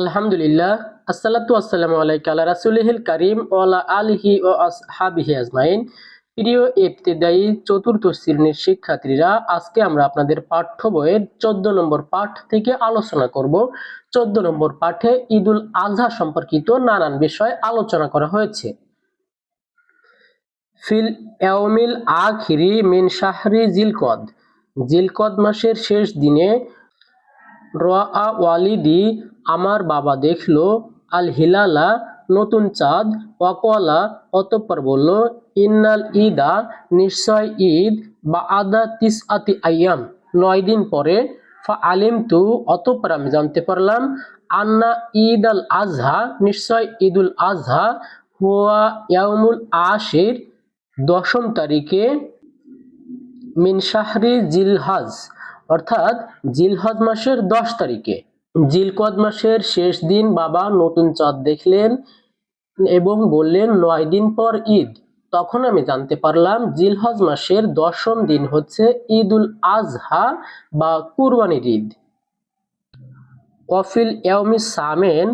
আলহামদুলিল্লাহ, আসসালাতু আসসালামু আলাইকা আলা রাসূলিহিল কারীম ওয়া আলা আলিহি ওয়া আসহাবিহি আজমাইন। প্রিয় ইবতেদায়ী চতুর্থ শ্রেণীর শিক্ষার্থীরা, আজকে আমরা আপনাদের পাঠ্য বইয়ের 14 নম্বর পাঠ থেকে আলোচনা করব। 14 নম্বর পাঠে ঈদুল আজহা সম্পর্কিত নানান বিষয় আলোচনা করা হয়েছে। ফিল ইয়াউমিল আখিরি মিন শাহরি জিলকদ, জিলকদ মাসের শেষ দিনে, রাআ ওয়ালিদি আমার বাবা দেখল, আল হিলালা নতুন চাঁদ, ওয়াকালা অতঃপর বলল, ইন্নাল ঈদা নিশ্চয় ঈদ, বাআদা তিসআতি আইয়াম 9 দিন পরে, ফা আলিমতু অতঃপর আমি জানতে পারলাম, আন্না ঈদ আল আজহা নিশ্চয় ঈদুল আজহা, হুয়া ইয়াউমুল আশির 10ম তারিখে, মিন শাহরি জিলহাজ অর্থাৎ জিলহজ মাসের 10 তারিখে। জিলকদ মাসের শেষ দিন বাবা নতুন চাঁদ দেখলেন এবং বললেন 9 দিন পর ঈদ। তখন আমি জানতে পারলাম জিলহজ মাসের 10ম দিন হচ্ছে ঈদুল আজহা বা কুরবানির ঈদ। ওয়াফিল ইয়াউমিস সামেন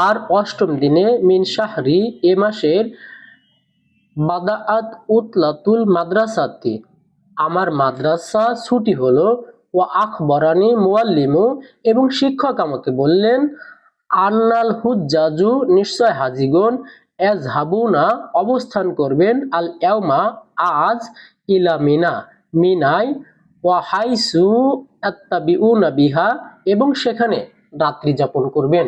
আর 8ম দিনে, মিন শাহরি এ মাসের, বাদাআত উতলাতুল মাদ্রাসাতি আমার মাদ্রাসা ছুটি হলো, ওয়া আখবরানি মুআল্লিমু এবং শিক্ষক আমাকে বললেন, আন্নাল হুজ্জাজু নিশ্চয় হাজিগণ, ইয়াজহাবুনা অবস্থান করবেন, আল ইয়াউমা আজ, ইলা মিনা মিনায়, ওয়া হাইসু আত্তাবিউনা বিহা এবং সেখানে রাত্রি যাপন করবেন।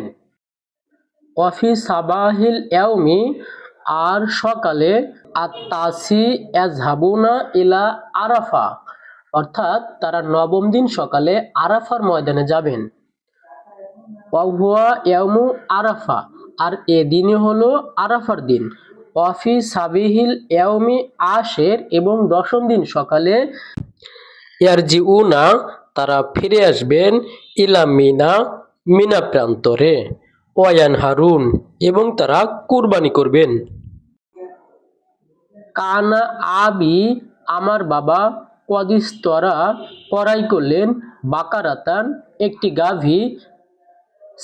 ওয়াফি সাবাহিল ইয়াউমি আর সকালে, আত-তাসি ইয়াজহাবুনা ইলা আরাফা অর্থাৎ তারা 9ম দিন সকালে আরাফার ময়দানে যাবেন। ওয়া হুয়া ইয়াউমু আরাফা আর এ দিনই হলো আরাফার দিন। ওয়াফি সাবিহিল ইয়াউমি আশের এবং 10ম দিন সকালে, ইয়ারজিউনা তারা ফিরে আসবেন, ইলা মিনা মিনা প্রান্তরে, ওয়ায়ানহারুন এবং তারা কুরবানি করবেন। কানা আবি আমার বাবা, কদিস্তরা ক্রয় করলেন, বাকারাতান একটি গাভী,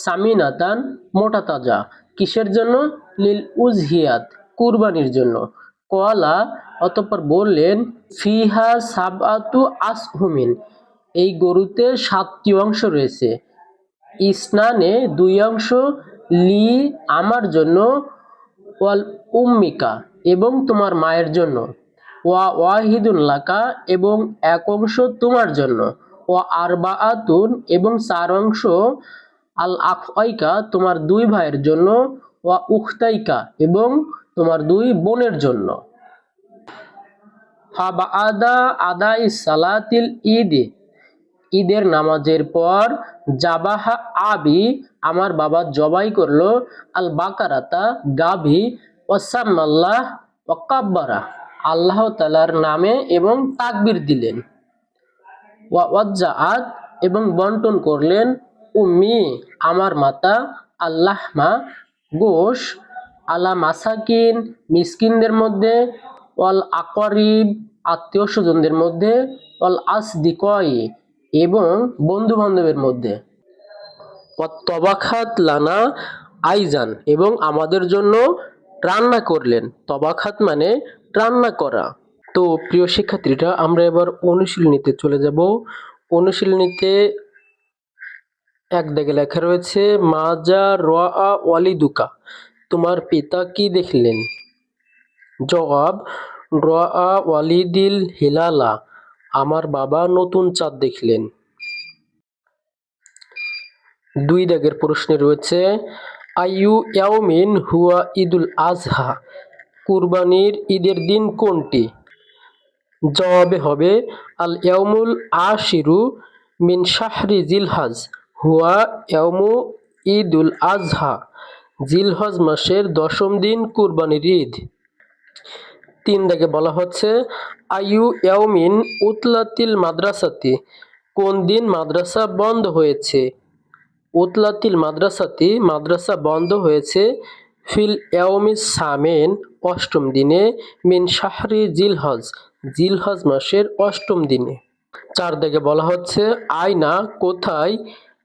সামিনাতান মোটা তাজা, কিসের জন্য? লিল উজহিয়াত কুরবানির জন্য। কলা অতঃপর বললেন, ফিহা সাবআতু আসহুমিন এই গরুতে 7টি অংশ রয়েছে, ইসনানে 2 অংশ, লি আমার জন্য, ওয়াল উম্মিকা এবং তোমার মায়ের জন্য, ওয়া ওয়াহিদুন লাকা এবং 1 অংশ তোমার জন্য, ওয়া আরবাআতুন এবং 4 অংশ, আল আখওয়াইকা তোমার 2 ভাইয়ের জন্য, ওয়া উখতাইকা এবং তোমার 2 বোনের জন্য। ফাবাআদা আদাই সালাতিল ঈদি ঈদের নামাজের পর, জাবাহা আবি আমার বাবা জবাই করলো, আল বাকারাতা গাভী, ওয়াসাম্মাল্লাহ ওয়া কাব্বারা আল্লাহ তাআলার নামে এবং তাকবীর দিলেন, ওয়া ওয়াজ্জাআত এবং বন্টন করলেন, উম্মি আমার মাতা, আল্লাহমা গোশ, আলা মাসাকিন মিসকিনদের মধ্যে, ওয়াল আকরিব আত্মীয় স্বজনদের মধ্যে, ওয়াল আসদিকয় এবং বন্ধু বান্ধবের মধ্যে, ওয়াত তবাখাত লানা আইজান এবং আমাদের জন্য রান্না করলেন। তবাখাত মানে রান্না করা। তো প্রিয় শিক্ষার্থীরা, আমরা এবার অনুশীলনীতে চলে যাব। অনুশীলনীতে 1 দাগে লেখা রয়েছে, মাজা রাআ ওয়ালিদুকা তোমার পিতা কি দেখলেন? জবাব, রাআ ওয়ালিদিল হিলালা আমার বাবা নতুন চাঁদ দেখলেন। 2 দাগের প্রশ্নে রয়েছে, আইয়ু ইয়াউমিন হুয়া ঈদুল আজহা কুরবানির ঈদের দিন কোনটি? জবাবে হবে, আল ইয়াউমুল আশিরু মিন শাহরি জিলহাজ হুয়া ইয়াউমু ঈদুল আজহা জিলহজ মাসের 10ম দিন কুরবানির ঈদ। 3 দাগে বলা হচ্ছে, আইয়ু ইয়াউমিন উতলাতিল মাদ্রাসাতি কোন দিন মাদ্রাসা বন্ধ হয়েছে? উতলাতিল মাদ্রাসাতি মাদ্রাসা বন্ধ হয়েছে, ফিল ইয়াউমিস সামেন 8ম দিনে, মিন শাহরি জিলহজ জিলহজ মাসের 8ম দিনে। 4 দাগে বলা হচ্ছে, আয়না কোথায়,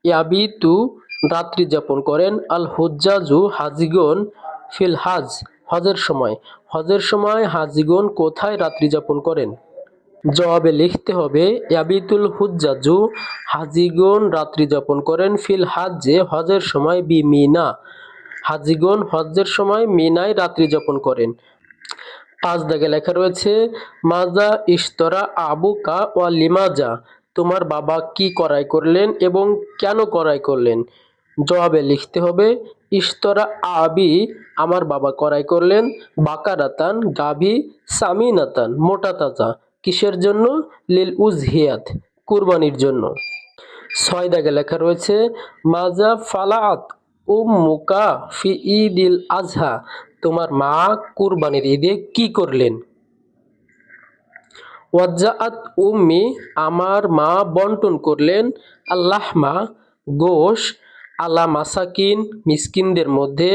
ইয়াবিতু রাত্রি যাপন করেন? আল হুজ্জাজু হাজিগণ ফিল হাজ হজের সময়। হজের সময় হাজিগণ কোথায় রাত্রি যাপন করেন? জবাবে লিখতে হবে ইয়াবিতুল হুজ্জাজু হাজিগণ রাত্রি যাপন করেন ফিল হাজ্জে হজের সময় বি মিনা হাজিগণ হজ্জের সময় মিনায় রাত্রি যাপন করেন। 5 দাগে লেখা রয়েছে মাজা ইশতরা আবুকা ওয়া লিমাজা তোমার বাবা কি ক্রয় করলেন এবং কেন ক্রয় করলেন? জবাবে লিখতে হবে ইশতরা আবি আমার বাবা ক্রয় করলেন বাকারাতান গাভী সামিনাতান মোটা তাজা কিসের জন্য? লিল উজহিয়াত কুরবানির জন্য। 6 দাগে লেখা রয়েছে মাজা ফালাআত উম্মুকা ফি ঈদিল আজহা তোমার মা কুরবানির ঈদে কি করলেন? ওয়াজ্জাআত উম্মি আমার মা বন্টন করলেন আল্লাহমা গোশ আলা মাসাকিন মিসকিনদের মধ্যে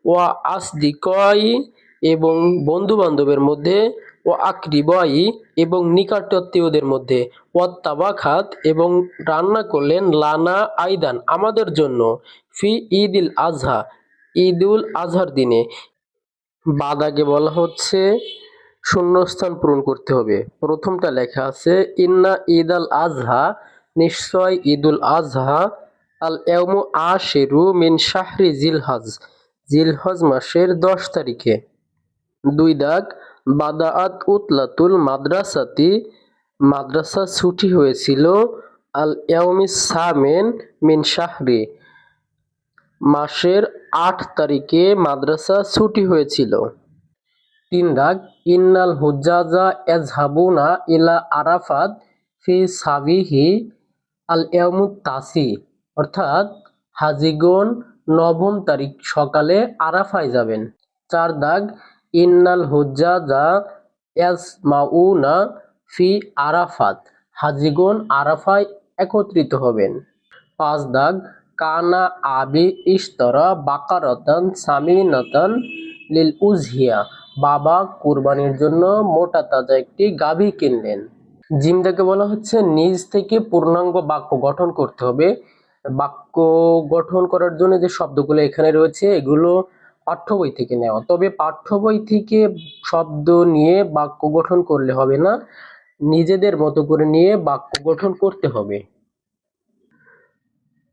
ওয়া আসদিকাই এবং বন্ধু বান্ধবের মধ্যে ওয়া আকরিবাই এবং নিকটাত্মীয়দের মধ্যে ওয়া তাবাখাত এবং রান্না করলেন লানা আইদান আমাদের জন্য ফি ঈদিল আজহা ঈদুল আজহার দিনে। বাদাকে বলা হচ্ছে শূন্যস্থান পূরণ করতে হবে। প্রথমটা লেখা আছে ইন্না ঈদ আল আজহা নিশ্চয় ঈদুল আজহা আল ইয়াউমু আশিরু মিন শাহরি জিলহজ জিলহজ মাসের 10 তারিখে। 2 দাগ বাদাআত উতলাতুল মাদ্রাসাতি মাদ্রাসা ছুটি হয়েছিল আল ইয়াউমিস সামেন মিন শাহরি মাসের 8 তারিখে মাদ্রাসা ছুটি হয়েছিল। 3 দাগ ইন্নাল হুজ্জাজা ইয়াযহাবুনা ইলা আরাফাত ফি সাবিহি আল ইয়াউমুত তাসি অর্থাৎ হাজিগণ 9 তারিখ সকালে আরাফায় যাবেন। 4 দাগ ইন্নাল হুজ্জাজা ইয়াজমাউনা ফি আরাফাত হাজিগণ আরাফায় একত্রিত হবেন। 5 দাগ কানা আবি ইশতরা বাকারাতান সামিনাতান লিল উজহিয়া বাবা কুরবানির জন্য মোটা তাজা একটি গাভী কিনলেন। জিম দাগে বলা হচ্ছে নিজ থেকে পূর্ণাঙ্গ বাক্য গঠন করতে হবে। বাক্য গঠন করার জন্য যে শব্দগুলো এখানে রয়েছে এগুলো পাঠ্য বই থেকে নেওয়া, তবে পাঠ্য বই থেকে শব্দ নিয়ে বাক্য গঠন করলে হবে না, নিজেদের মতো করে নিয়ে বাক্য গঠন করতে হবে।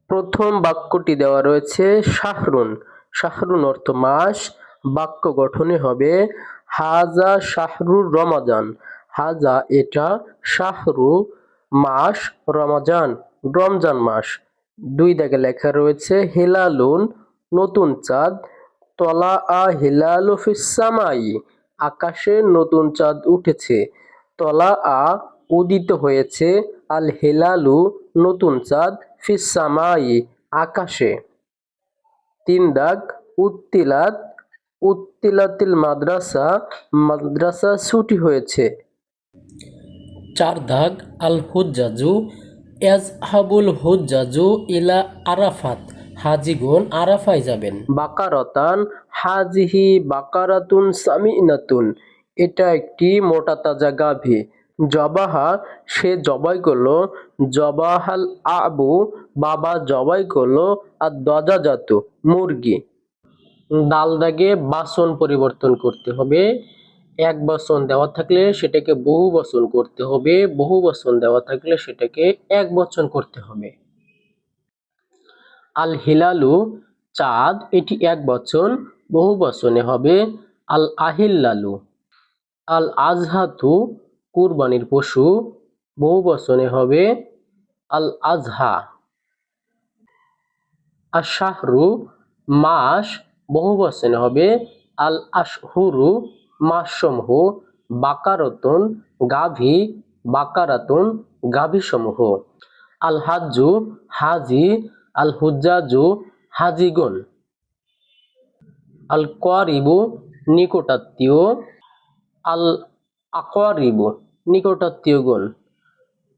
প্রথম বাক্যটি দেওয়া রয়েছে শাহরুন। শাহরুন অর্থ মাস। বাক্য গঠনে হবে হাজা শাহরুর রমাজান হাজা এটা শাহরু মাস রমাজান রমজান মাস। 2 দাগে লেখা রয়েছে হিলালুন নতুন চাঁদ তলা আ হিলালু ফিস সামাই আকাশে নতুন চাঁদ উঠেছে তলা আ উদিত হয়েছে আল হিলালু নতুন চাঁদ ফিস সামাই আকাশে। 3 দাগ উত্তিলাত উত্তিলাতিল মাদ্রাসা মাদ্রাসা ছুটি হয়েছে। 4 দাগ আল হুজ্জাজু ইয়াজহাবুল হুজ্জাজু ইলা আরাফাত হাজিগণ আরাফায় যাবেন। বাকারাতান হাজিহি বাকারাতুন সামিনাতুন এটা একটি মোটা তাজা গাভী। জবাহা সে জবাই করলো জবাহাল আবু বাবা জবাই করলো আর দজাজাতু মুরগি। দাল দাগে বাচন পরিবর্তন করতে হবে। এক বচন দেওয়া থাকলে সেটাকে বহু বচন করতে হবে, বহু বচন দেওয়া থাকলে সেটাকে এক বচন করতে হবে। আল হিলালু চাঁদ এটি এক বচন, বহু বচনে হবে আল আহিল্লালু। আল আজহাতু কুরবানির পশু, বহু বচনে হবে আল আজহা। আশ-শাহরু মাস, বহু বচনে হবে আল আশহুরু মাসসমূহ। বাকারাতুন গাভী বাকারাতুন গাভীসমূহ। আল হাজ্জু হাজি আল হুজ্জাজু হাজিগণ। আল কারিবু নিকটাত্মীয় আল আকরিবু নিকটাত্মীয়গণ।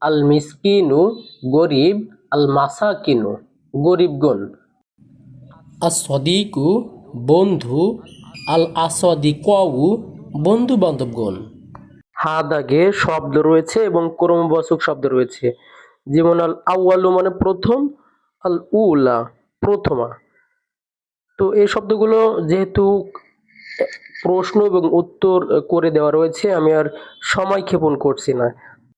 আল মিসকিনু গরিব আল মাসাকিনু গরিবগণ। আস-সদিকু বন্ধু আল আসাদিকাউ বন্ধু বান্ধবগণ। হা দাগে শব্দ রয়েছে এবং ক্রমবাচক শব্দ রয়েছে, যেমন আল আউয়ালু মানে প্রথম, আল উলা প্রথমা। তো এই শব্দগুলো যেহেতু প্রশ্ন এবং উত্তর করে দেওয়া রয়েছে, আমি আর সময় ক্ষেপণ করছি না।